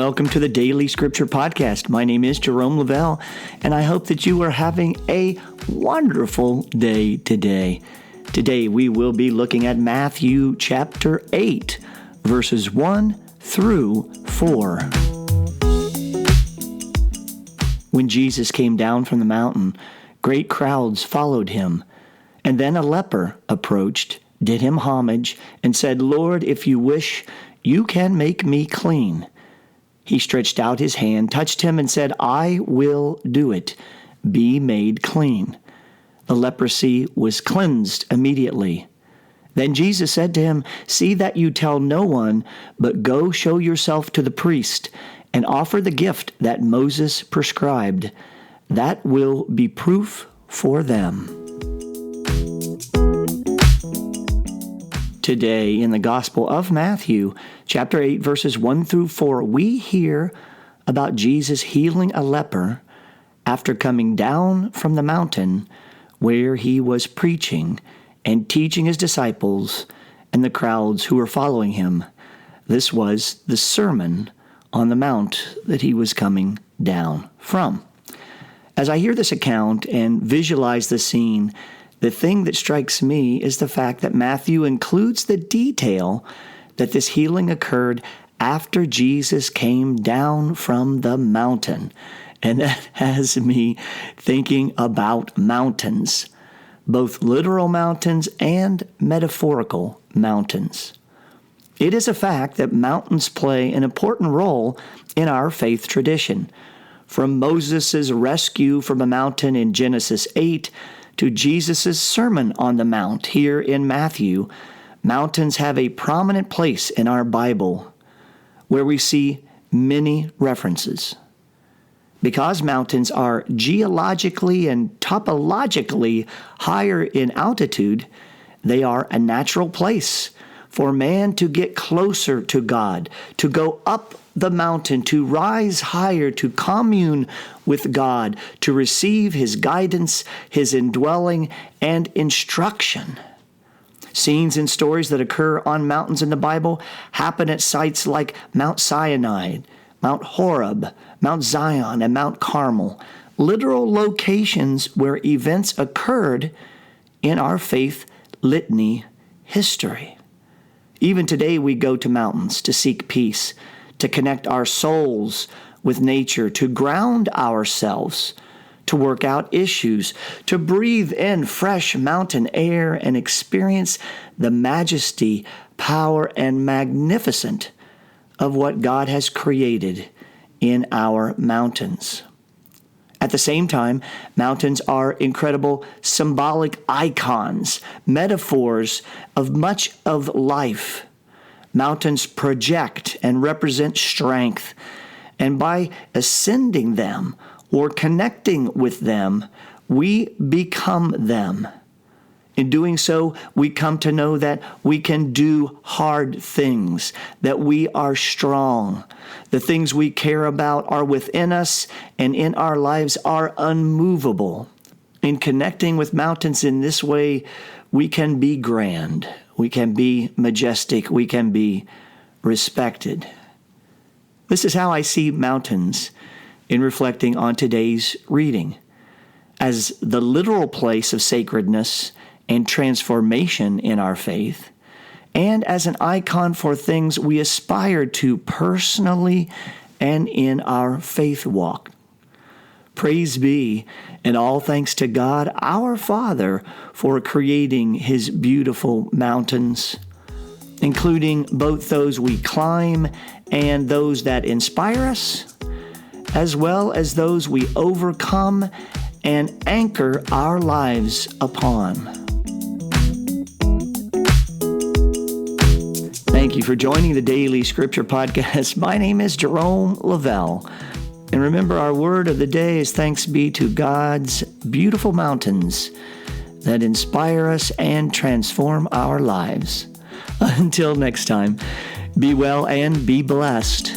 welcome to the Daily Scripture Podcast. My name is Jerome Lavelle, and I hope that you are having a wonderful day today. Today we will be looking at Matthew chapter 8, verses 1 through 4. When Jesus came down from the mountain, great crowds followed him. And then a leper approached, did him homage, and said, "Lord, if you wish, you can make me clean." He stretched out his hand, touched him, and said, "I will do it. Be made clean." The leprosy was cleansed immediately. Then Jesus said to him, "See that you tell no one, but go show yourself to the priest and offer the gift that Moses prescribed. That will be proof for them." Today, in the Gospel of Matthew, chapter 8, verses 1 through 4, we hear about Jesus healing a leper after coming down from the mountain where he was preaching and teaching his disciples and the crowds who were following him. This was the Sermon on the Mount that he was coming down from. As I hear this account and visualize the scene, the thing that strikes me is the fact that Matthew includes the detail that this healing occurred after Jesus came down from the mountain. And that has me thinking about mountains, both literal mountains and metaphorical mountains. It is a fact that mountains play an important role in our faith tradition. From Moses' rescue from a mountain in Genesis 8 to Jesus' Sermon on the Mount here in Matthew, mountains have a prominent place in our Bible where we see many references. Because mountains are geologically and topologically higher in altitude, they are a natural place for man to get closer to God, to go up the mountain, to rise higher, to commune with God, to receive His guidance, His indwelling, and instruction. Scenes and stories that occur on mountains in the Bible happen at sites like Mount Sinai, Mount Horeb, Mount Zion, and Mount Carmel, literal locations where events occurred in our faith litany history. Even today we go to mountains to seek peace, to connect our souls with nature, to ground ourselves, to work out issues, to breathe in fresh mountain air and experience the majesty, power, and magnificence of what God has created in our mountains. At the same time, mountains are incredible symbolic icons, metaphors of much of life. Mountains project and represent strength, and by ascending them or connecting with them, we become them. In doing so, we come to know that we can do hard things, that we are strong. The things we care about are within us and in our lives are unmovable. In connecting with mountains in this way, we can be grand, we can be majestic, we can be respected. This is how I see mountains in reflecting on today's reading, as the literal place of sacredness and transformation in our faith, and as an icon for things we aspire to personally and in our faith walk. Praise be and all thanks to God, our Father, for creating His beautiful mountains, including both those we climb and those that inspire us, as well as those we overcome and anchor our lives upon. Thank you for joining the Daily Scripture Podcast. My name is Jerome Lavelle. And remember, our word of the day is thanks be to God's beautiful mountains that inspire us and transform our lives. Until next time, be well and be blessed.